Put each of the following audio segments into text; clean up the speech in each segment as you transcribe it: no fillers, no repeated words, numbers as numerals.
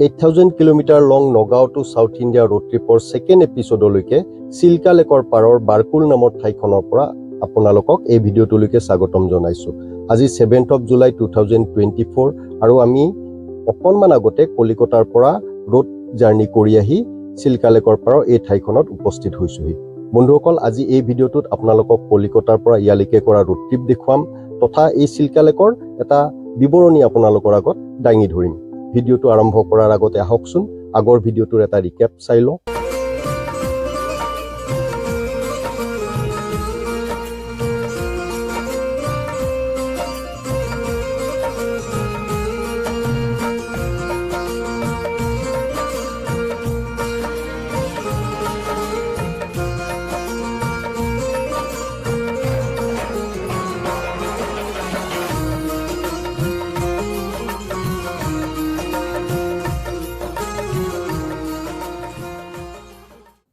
8,000 kilometre long Nagaon to South India road ট্ৰিপৰ second এপিছডলৈকে চিল্কা লেকৰ পাৰৰ বাৰকুল নামৰ ঠাইখনৰ পৰা আপোনালোকক এই ভিডিঅ'টোলৈকে স্বাগতম জনাইছোঁ। আজি 7th of July 2024 আৰু আমি অকণমান আগতে কলিকতাৰ পৰা ৰোড জাৰ্ণি কৰি আহি চিল্কা লেকৰ পাৰৰ এই ঠাইখনত উপস্থিত হৈছোহি। বন্ধুসকল, আজি এই ভিডিঅ'টোত আপোনালোকক কলিকতাৰ পৰা ইয়ালৈকে কৰা ৰোড ট্ৰিপ দেখুৱাম তথা এই চিল্কা লেকৰ এটা বিৱৰণী আপোনালোকৰ আগত দাঙি ধৰিম। ভিডিঅ'টো আৰম্ভ কৰাৰ আগতে আহকচোন আগৰ ভিডিঅ'টোৰ এটা ৰিকেপ চাই লওঁ।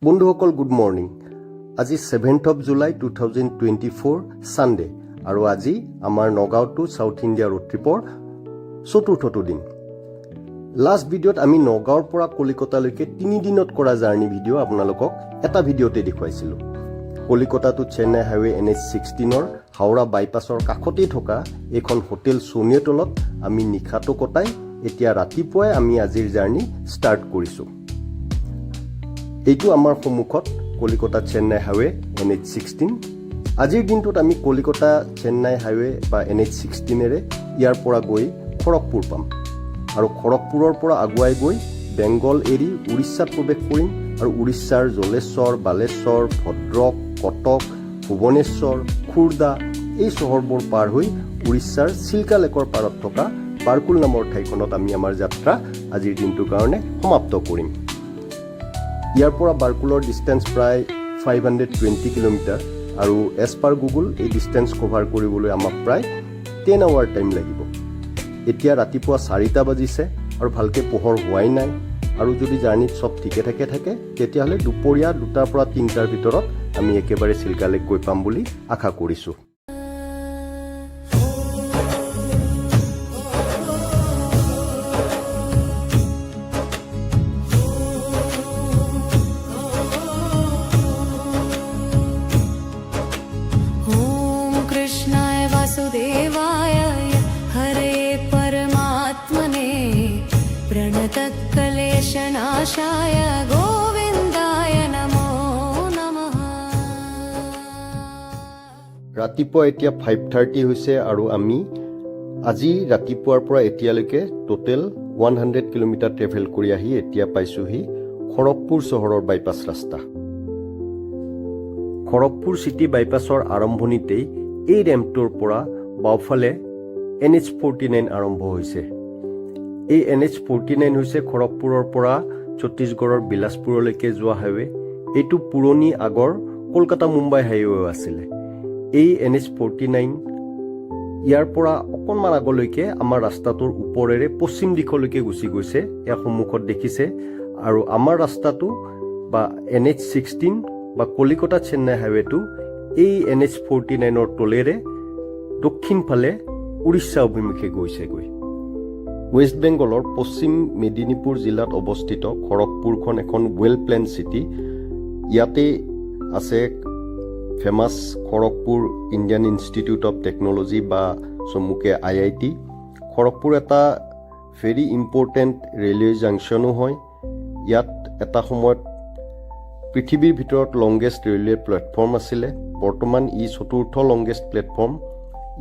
বন্ধুসকল, গুড মৰ্ণিং। আজি 7th of July 2024 ছানডে আৰু আজি আমাৰ Nagaon to South India road ট্ৰিপৰ চতুৰ্থটো দিন। লাষ্ট ভিডিঅ'ত আমি নগাঁৱৰ পৰা কলিকতালৈকে 3 দিনত কৰা জাৰ্ণি ভিডিঅ' আপোনালোকক এটা ভিডিঅ'তে দেখুৱাইছিলোঁ। কলিকতা টু চেন্নাই হাইৱে NH16ৰ হাওৰা বাইপাছৰ কাষতেই থকা এইখন হোটেল সোনিয়েটলত আমি নিশাটো কটাই এতিয়া ৰাতিপুৱাই আমি আজিৰ জাৰ্ণি ষ্টাৰ্ট কৰিছোঁ। এইটো আমাৰ সন্মুখত কলিকতা চেন্নাই হাইৱে NH16। আজিৰ দিনটোত আমি কলিকতা চেন্নাই হাইৱে বা NH16ৰে ইয়াৰ পৰা গৈ খড়গপুৰ পাম আৰু খড়গপুৰৰ পৰা আগুৱাই গৈ বেংগল এৰি উৰিষ্যাত প্ৰৱেশ কৰিম আৰু উৰিষ্যাৰ জলেশ্বৰ, বালেশ্বৰ, ভদ্ৰক, কটক, ভুৱনেশ্বৰ, খুৰ্দা এই চহৰবোৰ পাৰ হৈ উৰিষ্যাৰ চিল্কা লেকৰ পাৰত থকা বাৰকুল নামৰ ঠাইখনত আমি আমাৰ যাত্ৰা আজিৰ দিনটোৰ কাৰণে সমাপ্ত কৰিম। ইয়াৰ পৰা বাৰকুলৰ ডিষ্টেঞ্চ প্ৰায় 520 কিলোমিটাৰ আৰু এজ পাৰ গুগল এই ডিষ্টেঞ্চ কভাৰ কৰিবলৈ আমাক প্ৰায় 10 আৱাৰ টাইম লাগিব। এতিয়া ৰাতিপুৱা 4টা বাজিছে আৰু ভালকৈ পোহৰ হোৱাই নাই আৰু যদি জাৰ্ণিত চব ঠিকে থাকে তেতিয়াহ'লে দুপৰীয়া 2টাৰ পৰা 3টাৰ ভিতৰত আমি একেবাৰে চিল্কা লেক গৈ পাম বুলি আশা কৰিছোঁ। प्रणतक्लेशनाशाय गोविन्दाय नमो नमः। ৰাতিপুৱা এতিয়া 5:30 হৈছে আৰু আমি আজি ৰাতিপুৱাৰ পৰা এতিয়ালৈকে টোটেল 100 কিলোমিটাৰ ট্ৰেভেল কৰি আহি এতিয়া পাইছোহি খড়গপুৰ চহৰৰ বাইপাছ ৰাস্তা। খড়গপুৰ চিটি বাইপাছৰ আৰম্ভণিতেই এই ৰেম্পটোৰ পৰা বাওঁফালে NH49 আৰম্ভ হৈছে। এই NH49 হৈছে খড়গপুৰৰ পৰা ছত্তীশগড়ৰ বিলাসপুৰলৈকে যোৱা হাইৱে। এইটো পুৰণি আগৰ কলকাতা মুম্বাই হাইৱে আছিলে। এই NH49 ইয়াৰ পৰা অকণমান আগলৈকে আমাৰ ৰাস্তাটোৰ ওপৰেৰে পশ্চিম দিশলৈকে গুচি গৈছে, ইয়াৰ সন্মুখত দেখিছে। আৰু আমাৰ ৰাস্তাটো বা NH16 বা কলিকতা চেন্নাই হাইৱেটো এই NH49ৰ তলেৰে দক্ষিণ ফালে উৰিষ্যা অভিমুখে গৈছেগৈ। ৱেষ্ট বেংগলৰ পশ্চিম মেদিনীপুৰ জিলাত অৱস্থিত খড়গপুৰখন এখন ৱেল প্লেন চিটি। ইয়াতে আছে famous Kharagpur Indian institute of technology বা চমুকে IIT। খড়গপুৰ এটা ভেৰি ইম্পৰ্টেণ্ট ৰেলৱে জাংচনো হয়। ইয়াত এটা সময়ত পৃথিৱীৰ ভিতৰত লংগেষ্ট ৰেলৱে প্লেটফৰ্ম আছিলে। বৰ্তমান ই 4ৰ্থ লংগেষ্ট প্লেটফৰ্ম।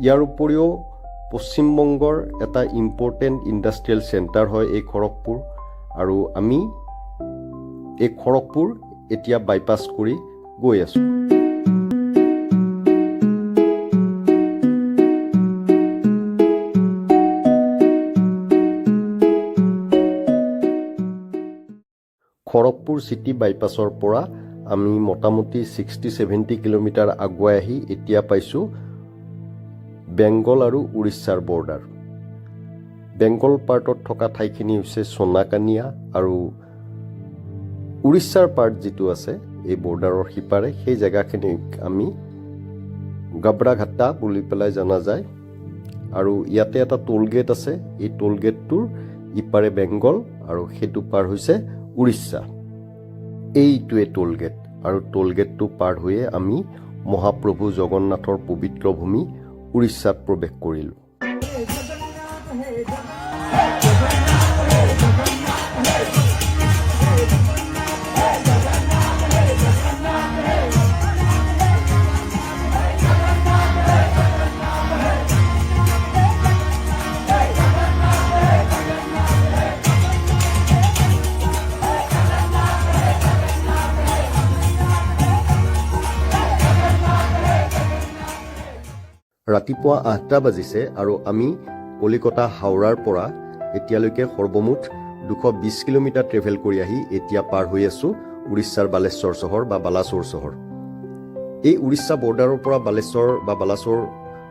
ইয়াৰ উপৰিও পশ্চিমবংগৰ এটা ইম্পৰ্টেণ্ট ইণ্ডাষ্ট্ৰিয়েল চেণ্টাৰ হয় এই খড়গপুৰ। আৰু আমি এই খড়গপুৰ এতিয়া বাইপাছ কৰি গৈ আছোঁ। খড়গপুৰ চিটি বাইপাছৰ পৰা আমি মোটামুটি 60-70 কিলোমিটাৰ আগুৱাই আহি এতিয়া পাইছোঁ বেংগল আৰু উৰিষ্যাৰ বৰ্ডাৰ। বেংগল পাৰ্টত থকা ঠাইখিনি হৈছে সোনাকানিয়া আৰু উৰিষ্যাৰ পাৰ্ট যিটো আছে এই বৰ্ডাৰৰ সিপাৰে সেই জেগাখিনিক আমি গাব্ৰাঘাটা বুলি পেলাই জনা যায়। আৰু ইয়াতে এটা টোল গেট আছে। এই টোল গেটটোৰ ইপাৰে বেংগল আৰু সেইটো পাৰ হৈছে উৰিষ্যা। এইটোৱে টোল গেট আৰু টোল গেটটো পাৰ হৈয়ে আমি মহাপ্ৰভু জগন্নাথৰ পবিত্ৰ ভূমি উৰিষ্যাত প্ৰৱেশ কৰিলোঁ। ৰাতিপুৱা 8টা বাজিছে আৰু আমি কলিকতা হাওৰাৰ পৰা এতিয়ালৈকে সৰ্বমুঠ 220 কিলোমিটাৰ ট্ৰেভেল কৰি আহি এতিয়া পাৰ হৈ আছোঁ উৰিষ্যাৰ বালেশ্বৰ চহৰ বা বালাসোৰ চহৰ। এই উৰিষ্যা বৰ্ডাৰৰ পৰা বালেশ্বৰ বা বালাসোৰ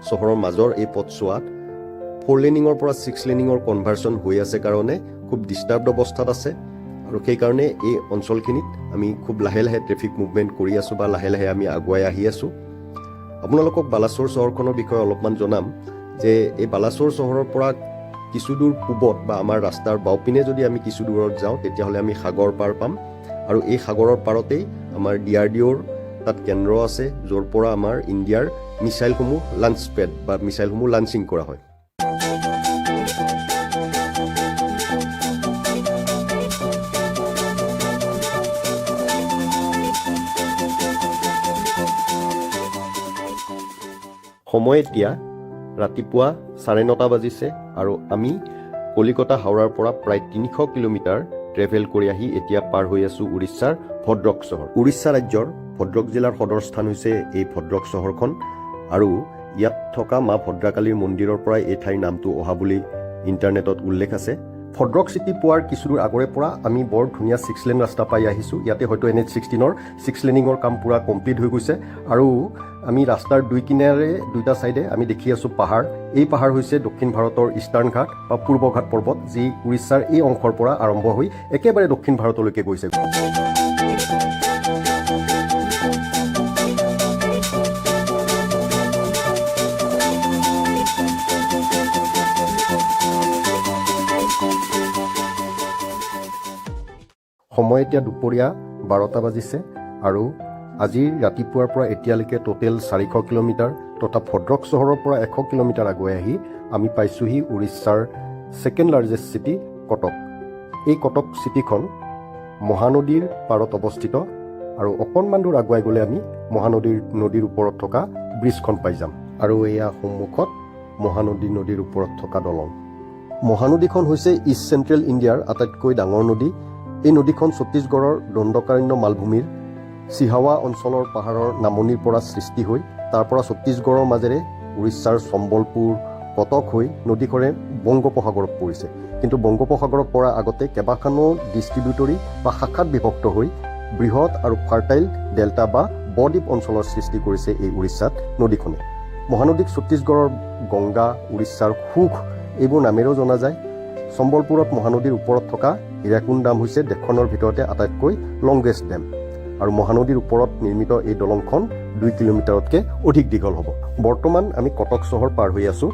চহৰৰ মাজৰ এই পথছোৱাত 4 লেনিঙৰ পৰা 6 লেনিঙৰ কনভাৰ্চন হৈ আছে কাৰণে খুব ডিষ্টাৰ্বড অৱস্থাত আছে আৰু সেইকাৰণে এই অঞ্চলখিনিত আমি খুব লাহে লাহে ট্ৰেফিক মুভমেণ্ট কৰি আছোঁ বা লাহে লাহে আমি আগুৱাই আহি আছোঁ। আপোনালোকক বালাসোৰ চহৰখনৰ বিষয়ে অলপমান জনাম যে এই বালাসোৰ চহৰৰ পৰা কিছু দূৰ পূবত বা আমাৰ ৰাস্তাৰ বাওঁপিনে যদি আমি কিছু দূৰত যাওঁ তেতিয়াহ'লে আমি সাগৰ পাৰ পাম আৰু এই সাগৰৰ পাৰতেই আমাৰ DRDOৰ তাত কেন্দ্ৰ আছে য'ৰ পৰা আমাৰ ইণ্ডিয়াৰ মিছাইলসমূহ লাঞ্চ পেড বা মিছাইলসমূহ লাঞ্চিং কৰা হয়। সময় এতিয়া ৰাতিপুৱা 9:30 বাজিছে আৰু আমি কলিকতা হাওৰাৰ পৰা প্ৰায় 300 কিলোমিটাৰ ট্ৰেভেল কৰি আহি এতিয়া পাৰ হৈ আছোঁ উৰিষ্যাৰ ভদ্ৰক চহৰ। উৰিষ্যা ৰাজ্যৰ ভদ্ৰক জিলাৰ সদৰ স্থান হৈছে এই ভদ্ৰক চহৰখন আৰু ইয়াত থকা মা ভদ্ৰাকালীৰ মন্দিৰৰ পৰাই এই ঠাইৰ নামটো অহা বুলি ইণ্টাৰনেটত উল্লেখ আছে। ভদ্ৰক চিটি পোৱাৰ কিছু দূৰ আগৰে পৰা আমি বৰ ধুনীয়া 6 লেন ৰাস্তা পাই আহিছোঁ। ইয়াতে হয়তো NH16ৰ 6 লেনিঙৰ কাম পূৰা কমপ্লিট হৈ গৈছে আৰু আমি ৰাস্তাৰ দুই কিনাৰে দুইটা ছাইডে আমি দেখি আছোঁ পাহাৰ। এই পাহাৰ হৈছে দক্ষিণ ভাৰতৰ ইষ্টাৰ্ণ ঘাট বা পূৰ্ব ঘাট পৰ্বত, যি উৰিষ্যাৰ এই অংশৰ পৰা আৰম্ভ হৈ একেবাৰে দক্ষিণ ভাৰতলৈকে গৈছে। সময় এতিয়া দুপৰীয়া 12টা বাজিছে আৰু আজি ৰাতিপুৱাৰ পৰা এতিয়ালৈকে টোটেল 400 কিলোমিটাৰ তথা ভদ্ৰক চহৰৰ পৰা 100 কিলোমিটাৰ আগুৱাই আহি আমি পাইছোঁহি উৰিষ্যাৰ ছেকেণ্ড লাৰ্জেষ্ট চিটি কটক। এই কটক চিটিখন মহানদীৰ পাৰত অৱস্থিত আৰু অকণমান দূৰ আগুৱাই গ'লে আমি নদীৰ ওপৰত থকা ব্ৰিজখন পাই যাম আৰু এয়া সন্মুখত মহানদী নদীৰ ওপৰত থকা দলং। মহানদীখন হৈছে ইষ্ট চেণ্ট্ৰেল ইণ্ডিয়াৰ আটাইতকৈ ডাঙৰ নদী। এই নদীখন ছত্তীশগড়ৰ দণ্ডকাৰণ্য মালভূমিৰ চিহাৱা অঞ্চলৰ পাহাৰৰ নামনিৰ পৰা সৃষ্টি হৈ তাৰ পৰা ছত্তীশগড়ৰ মাজেৰে উৰিষ্যাৰ সম্বলপুৰ কটক হৈ নদীখনে বংগোপসাগৰত পৰিছে। কিন্তু বংগোপসাগৰত পৰাৰ আগতে কেইবাখনো ডিষ্ট্ৰিবিউটৰী বা শাখাত বিভক্ত হৈ বৃহৎ আৰু ফাৰ্টাইল ডেল্টা বা বদ্বীপ অঞ্চলৰ সৃষ্টি কৰিছে এই উৰিষ্যাত নদীখনে। মহানদীক ছত্তীশগড়ৰ গংগা, উৰিষ্যাৰ সুখ এইবোৰ নামেৰেও জনা যায়। সম্বলপুৰত মহানদীৰ ওপৰত থকা হীৰাকুণ্ড ডাম হৈছে দেশখনৰ ভিতৰতে আটাইতকৈ লংগেষ্ট ডেম আৰু মহানদীৰ ওপৰত নিৰ্মিত এই দলংখন 2 কিলোমিটাৰতকৈ অধিক দীঘল হ'ব। বৰ্তমান আমি কটক চহৰ পাৰ হৈ আছোঁ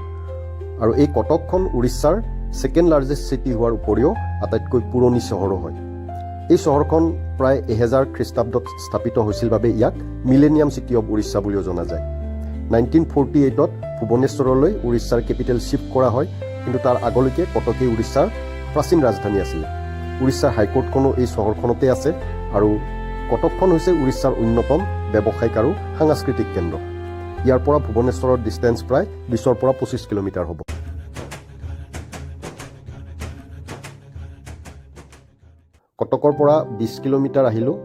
আৰু এই কটকখন উৰিষ্যাৰ ছেকেণ্ড লাৰ্জেষ্ট চিটি হোৱাৰ উপৰিও আটাইতকৈ পুৰণি চহৰো হয়। এই চহৰখন প্ৰায় 1000 খ্ৰীষ্টাব্দত স্থাপিত হৈছিল বাবে ইয়াক মিলেনিয়াম চিটি অৱ উৰিষ্যা বুলিও জনা যায়। 1948ত ভুৱনেশ্বৰলৈ উৰিষ্যাৰ কেপিটেল শ্বিফ্ট কৰা হয়, কিন্তু তাৰ আগলৈকে কটকেই উৰিষ্যাৰ প্ৰাচীন ৰাজধানী আছিলে। উৰিষ্যাৰ হাইকোৰ্টখনো এই চহৰখনতে আছে আৰু কটকখন হৈছে উৰিষ্যাৰ অন্যতম ব্যৱসায়িক আৰু সাংস্কৃতিক কেন্দ্ৰ। ইয়াৰ পৰা ভুৱনেশ্বৰৰ ডিষ্টেঞ্চ প্ৰায় 20 পৰা 25 কিলোমিটাৰ হ'ব। কটকৰ পৰা 20 কিলোমিটাৰ আহিলোঁ,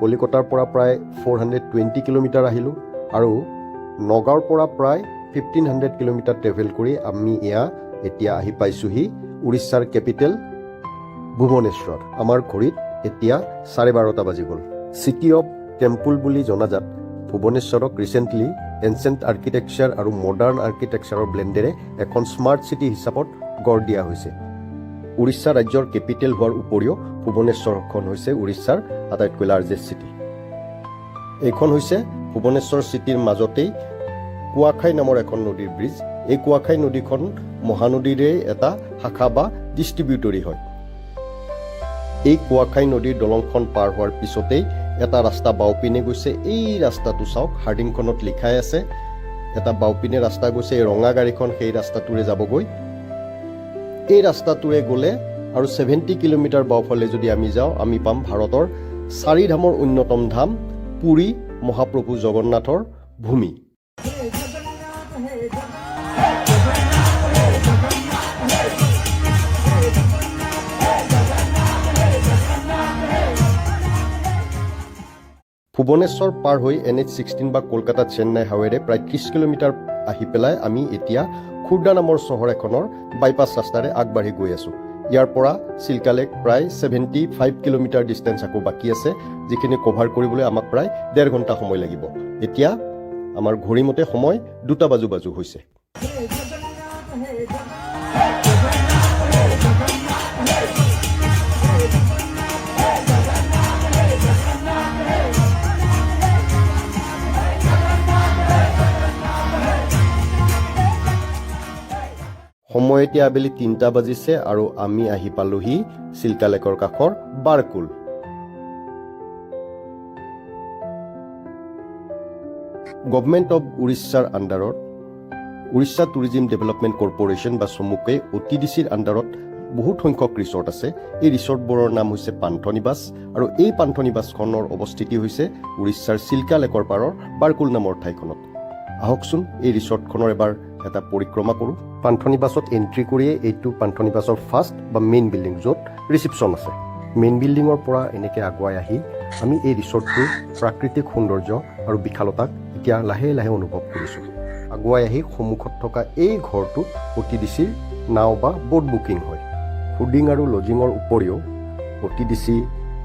কলিকতাৰ পৰা প্ৰায় 420 কিলোমিটাৰ আহিলোঁ আৰু নগাঁৱৰ পৰা প্ৰায় 1500 কিলোমিটাৰ ট্ৰেভেল কৰি আমি এতিয়া আহি পাইছোঁহি উৰিষ্যাৰ কেপিটেল ভুৱনেশ্বৰ। আমাৰ ঘড়ীত এতিয়া 12:30 বাজি গ'ল। চিটি অৱ টেম্পুল বুলি জনাজাত ভুৱনেশ্বৰক ৰিচেণ্টলি এনচেণ্ট আৰ্কিটেকচাৰ আৰু মডাৰ্ণ আৰ্কিটেকচাৰৰ ব্লেণ্ডেৰে এখন স্মাৰ্ট চিটি হিচাপত গঢ় দিয়া হৈছে। উৰিষ্যা ৰাজ্যৰ কেপিটেল হোৱাৰ উপৰিও ভুৱনেশ্বৰখন হৈছে উৰিষ্যাৰ আটাইতকৈ লাৰ্জেষ্ট চিটি। এইখন হৈছে ভুৱনেশ্বৰ চিটিৰ মাজতেই কুৱাখাই নামৰ এখন নদীৰ ব্ৰিজ। এই কুৱাখাই নদীখন মহানদীৰে এটা শাখা বা ডিষ্ট্ৰিবিউটৰী হয়। এই কুৱাখাই নদীৰ দলংখন পাৰ হোৱাৰ পিছতেই এটা ৰাস্তা বাওঁপিনে গৈছে। এই ৰাস্তাটো চাওক, হাৰ্ডিংখনত লিখাই আছে এটা বাওঁপিনে ৰাস্তা গৈছে। এই ৰঙা গাড়ীখন সেই ৰাস্তাটোৰে যাবগৈ। এই ৰাস্তাটোৰে গ'লে আৰু 70 কিলোমিটাৰ বাওঁফালে যদি আমি যাওঁ, আমি পাম ভাৰতৰ 4 ধামৰ অন্যতম ধাম পুৰী মহাপ্ৰভু জগন্নাথৰ ভূমি। ভুৱনেশ্বৰ পাৰ হৈ NH16 বা কলকাতা চেন্নাই হাৱেৰে প্ৰায় 30 কিলোমিটাৰ আহি পেলাই আমি এতিয়া খুৰ্দা নামৰ চহৰ এখনৰ বাইপাছ ৰাস্তাৰে আগবাঢ়ি গৈ আছোঁ। ইয়াৰ পৰা চিল্কা লেক প্ৰায় 75 কিলোমিটাৰ ডিষ্টেঞ্চ আকৌ বাকী আছে, যিখিনি কভাৰ কৰিবলৈ আমাক প্ৰায় 1.5 ঘণ্টা সময় লাগিব। এতিয়া আমাৰ ঘড়ীমতে সময় 2টা বাজু হৈছে। সময় এতিয়া আবেলি 3টা বাজিছে আৰু আমি আহি পালোহি চিল্কা লেকৰ কাষৰ বাৰকুল। গভৰ্ণমেণ্ট অৱ উৰিষ্যাৰ আণ্ডাৰত উৰিষ্যা টুৰিজিম ডেভেলপমেণ্ট কৰ্পৰেশ্যন বা চমুকৈ OTDCৰ আণ্ডাৰত বহুত সংখ্যক ৰিচৰ্ট আছে। এই ৰিচৰ্টবোৰৰ নাম হৈছে পান্থনিবাস আৰু এই পান্থনিবাসখনৰ অৱস্থিতি হৈছে উৰিষ্যাৰ চিল্কা লেকৰ পাৰৰ বাৰকুল নামৰ ঠাইখনত। আহকচোন এই ৰিচৰ্টখনৰ এবাৰ এটা পৰিক্ৰমা কৰোঁ। পান্থনিবাসত এণ্ট্ৰি কৰিয়ে এইটো পান্থনিবাসৰ ফাৰ্ষ্ট বা মেইন বিল্ডিং, য'ত ৰিচিপশ্যন আছে। মেইন বিল্ডিঙৰ পৰা এনেকৈ আগুৱাই আহি আমি এই ৰিচৰ্টটোৰ প্ৰাকৃতিক সৌন্দৰ্য আৰু বিশালতাক এতিয়া লাহে লাহে অনুভৱ কৰিছোঁ। আগুৱাই আহি সন্মুখত থকা এই ঘৰটোত OTDCৰ নাও বা বোট বুকিং হয়। ফুডিং আৰু লজিঙৰ উপৰিও OTDC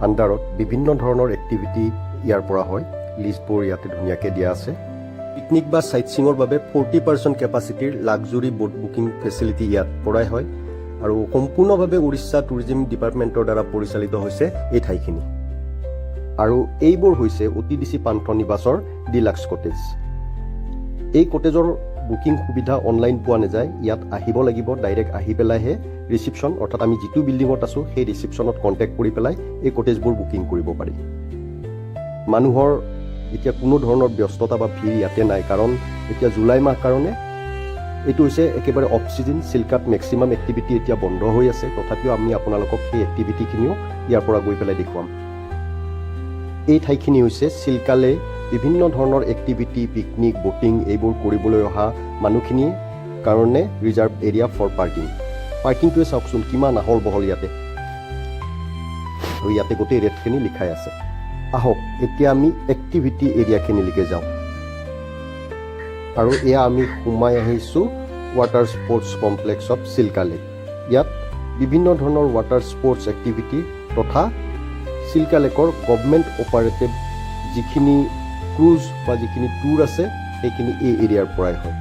আণ্ডাৰত বিভিন্ন ধৰণৰ এক্টিভিটি ইয়াৰ পৰা হয়। লিষ্টবোৰ ইয়াতে ধুনীয়াকৈ দিয়া আছে। পিকনিক বা চাইটছিঙৰ বাবে 40% কেপাচিটিৰ লাক্সাৰী বোট বুকিং ফেচিলিটি ইয়াত পৰাই হয় আৰু সম্পূৰ্ণভাৱে উৰিষ্যা টুৰিজিম ডিপাৰ্টমেণ্টৰ দ্বাৰা পৰিচালিত হৈছে এই ঠাইখিনি। আৰু এইবোৰ হৈছে OTDC পান্থনিবাসৰ ডিলাক্স কটেজ। এই কটেজৰ বুকিং সুবিধা অনলাইন পোৱা নাযায়। ইয়াত আহিব লাগিব, ডাইৰেক্ট আহি পেলাইহে ৰিচিপশ্যন, অৰ্থাৎ আমি যিটো বিল্ডিঙত আছোঁ সেই ৰিচিপশ্যনত কণ্টেক্ট কৰি পেলাই এই কটেজবোৰ বুকিং কৰিব পাৰি। মানুহৰ এতিয়া কোনো ধৰণৰ ব্যস্ততা বা ভিৰ ইয়াতে নাই, কাৰণ এতিয়া জুলাই মাহ কাৰণে এইটো হৈছে একেবাৰে অফ ছিজন। চিল্কাত মেক্সিমাম এক্টিভিটি এতিয়া বন্ধ হৈ আছে, তথাপিও আমি আপোনালোকক সেই এক্টিভিটিখিনিও ইয়াৰ পৰা গৈ পেলাই দেখুৱাম। এই ঠাইখিনি হৈছে চিল্কালে বিভিন্ন ধৰণৰ এক্টিভিটি, পিকনিক, ব'টিং এইবোৰ কৰিবলৈ অহা মানুহখিনিৰ কাৰণে ৰিজাৰ্ভ এৰিয়া ফৰ পাৰ্কিং। পাৰ্কিংটোৱে চাওকচোন কিমান আহল বহল ইয়াতে, আৰু ইয়াতে গোটেই ৰেটখিনি লিখাই আছে। আহক এতিয়া আমি এক্টিভিটি এৰিয়াখিনিলৈকে যাওঁ। আৰু এয়া আমি সোমাই আহিছোঁ water sports complex of Chilika lake. ইয়াত বিভিন্ন ধৰণৰ ৱাটাৰ স্পৰ্টছ এক্টিভিটি তথা চিল্কা লেকৰ গভৰ্ণমেণ্ট অপাৰেটেড যিখিনি ক্ৰুজ বা যিখিনি টুৰ আছে সেইখিনি এই এৰিয়াৰ পৰাই হয়।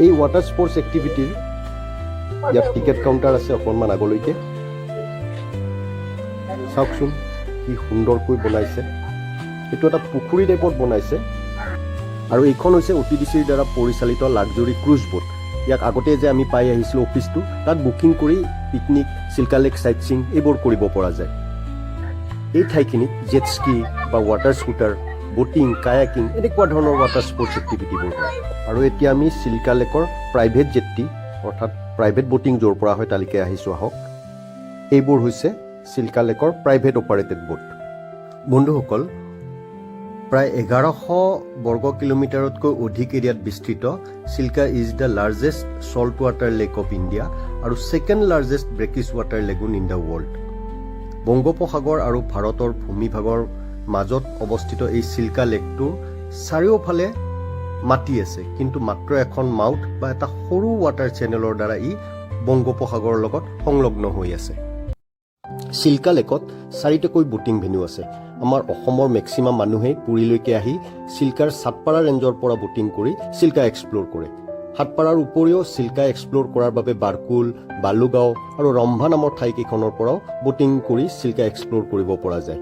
এই ৱাটাৰ স্পৰ্টছ এক্টিভিটিৰ ইয়াত টিকেট কাউণ্টাৰ আছে অকণমান আগলৈকে। চাওকচোন কি সুন্দৰকৈ বনাইছে। এইটো এটা পুখুৰী টাইপত বনাইছে আৰু এইখন হৈছে OTDCৰ দ্বাৰা পৰিচালিত লাক্সাৰী ক্ৰুজ বোট। ইয়াক আগতে যে আমি পাই আহিছিলোঁ অফিচটো, তাত বুকিং কৰি পিকনিক, চিল্কা লেক চাইটছিং এইবোৰ কৰিব পৰা যায়। এই ঠাইখিনিত জেট স্কি বা ৱাটাৰ স্কুটাৰ, ব'টিং, কায়াকিং এনেকুৱা ধৰণৰ ৱাটাৰ স্পৰ্টছ এক্টিভিটিবোৰ হয়। আৰু এতিয়া আমি চিল্কা লেকৰ প্ৰাইভেট জেট্টি অৰ্থাৎ প্ৰাইভেট ব'টিং য'ৰ পৰা হয় তালৈকে আহিছোঁ। আহক, এইবোৰ হৈছে চিল্কা লেকৰ প্ৰাইভেট অপাৰেটেড বোট। বন্ধুসকল, প্ৰায় 1100 বৰ্গ কিলোমিটাৰতকৈ অধিক এৰিয়াত বিস্তৃত Chilika is the largest salt water lake of India আৰু second largest brackish water lagoon in the world. বংগোপসাগৰ আৰু ভাৰতৰ ভূমিভাগৰ মাজত অৱস্থিত এই চিল্কা লেকটোৰ চাৰিওফালে মাটি আছে, কিন্তু মাত্ৰ এখন মাউথ বা এটা সৰু ৱাটাৰ চেনেলৰ দ্বাৰা ই বংগোপসাগৰৰ লগত সংলগ্ন হৈ আছে। চিল্কা লেকত 4টাকৈ ব'টিং ভেন্যু আছে। আমাৰ অসমৰ মেক্সিমাম মানুহেই পুৰীলৈকে আহি চিল্কাৰ সাতপাৰা ৰেঞ্জৰ পৰা ব'টিং কৰি চিল্কা এক্সপ্ল'ৰ কৰে। সাতপাৰাৰ উপৰিও চিল্কা এক্সপ্ল'ৰ কৰাৰ বাবে বাৰকুল, বালুগাঁও আৰু ৰম্ভা নামৰ ঠাইকেইখনৰ পৰাও ব'টিং কৰি চিল্কা এক্সপ্ল'ৰ কৰিব পৰা যায়।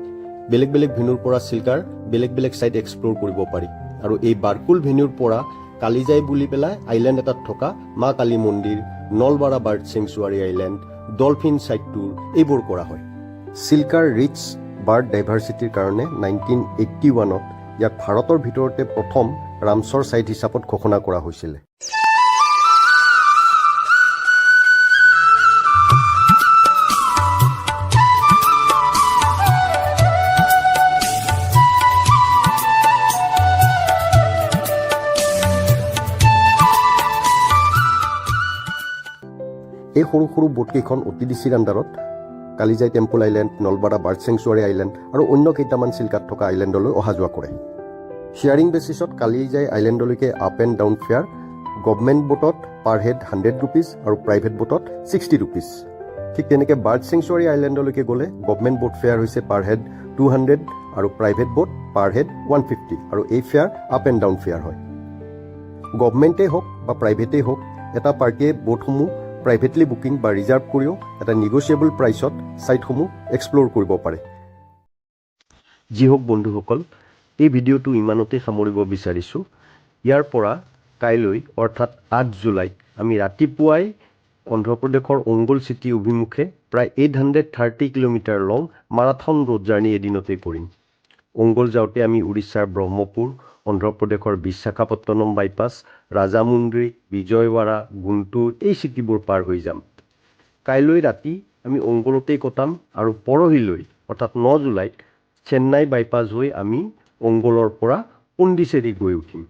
বেলেগ বেলেগ ভেন্যুৰ পৰা চিল্কাৰ বেলেগ বেলেগ ছাইড এক্সপ্ল'ৰ কৰিব পাৰি। আৰু এই বাৰকুল ভেন্যুৰ পৰা কালিজাই বুলি পেলাই আইলেণ্ড এটাত থকা মা কালী মন্দিৰ, নলবাৰা বাৰ্ড চেংচুৱাৰী আইলেণ্ড, ডলফিন চাইট টুৰ এইবোৰ কৰা হয়। চিল্কাৰ ৰিচ বাৰ্ড ডাইভাৰ্চিটিৰ কাৰণে 1981ত ইয়াক ভাৰতৰ ভিতৰতে প্ৰথম ৰামছৰ ছাইট হিচাপত ঘোষণা কৰা হৈছিলে। এই সৰু সৰু বোটকেইখন OTDCৰ আণ্ডাৰত কালিজাই টেম্পল আইলেণ্ড, নলবাৰা বাৰ্ড চেংচুৱাৰী আইলেণ্ড আৰু অন্য কেইটামান চিল্কাত থকা আইলেণ্ডলৈ অহা যোৱা কৰে। শ্বেয়াৰিং বেচিছত কালিজাই আইলেণ্ডলৈকে up and down fare government বোটত পাৰ হেড 100 ৰুপিজ আৰু প্ৰাইভেট বোটত 60 ৰুপিজ। ঠিক তেনেকৈ বাৰ্ড চেংচুৱাৰী আইলেণ্ডলৈকে গ'লে গভমেণ্ট বোট ফেয়াৰ হৈছে পাৰ হেড 200 আৰু প্ৰাইভেট বোট পাৰ হেড 150 আৰু এই fair up and down fair হয়। গভমেণ্টেই হওক বা প্ৰাইভেটেই হওক এটা পাৰ্টিয়ে বোটসমূহ প্ৰাইভেটলি বুকিং বা ৰিজাৰ্ভ কৰিও এটা নিগচিয়েবল প্ৰাইচত ছাইটসমূহ এক্সপ্ল'ৰ কৰিব পাৰে। যি হওক বন্ধুসকল, এই ভিডিঅ'টো ইমানতে সামৰিব বিচাৰিছোঁ। ইয়াৰ পৰা কাইলৈ অৰ্থাৎ 8 জুলাইত আমি ৰাতিপুৱাই অন্ধ্ৰপ্ৰদেশৰ অংগল চিটি অভিমুখে প্ৰায় 830 কিলোমিটাৰ লং মাৰাথন ৰোড জাৰ্ণি এদিনতেই কৰিম। অংগল যাওঁতে আমি উৰিষ্যাৰ ব্ৰহ্মপুৰ, অন্ধ্ৰপ্ৰদেশৰ বিশাখাপট্টনম বাইপাছ, ৰাজামুন্দ্ৰী, বিজয়ৱাড়া, গুণ্টুৰ এই চিটিবোৰ পাৰ হৈ যাম। কাইলৈ ৰাতি আমি অংগলতেই কটাম আৰু পৰহিলৈ অৰ্থাৎ 9 জুলাইত চেন্নাই বাইপাছ হৈ আমি অংগলৰ পৰা পণ্ডিচেৰী গৈ উঠিম।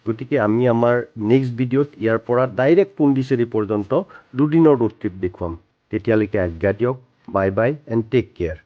গতিকে আমি আমাৰ নেক্সট ভিডিঅ'ত ইয়াৰ পৰা ডাইৰেক্ট পণ্ডিচেৰী পৰ্যন্ত দুদিনৰ ৰোড ট্ৰিপ দেখুৱাম। তেতিয়ালৈকে আজ্ঞা দিয়ক। Bye bye and take care.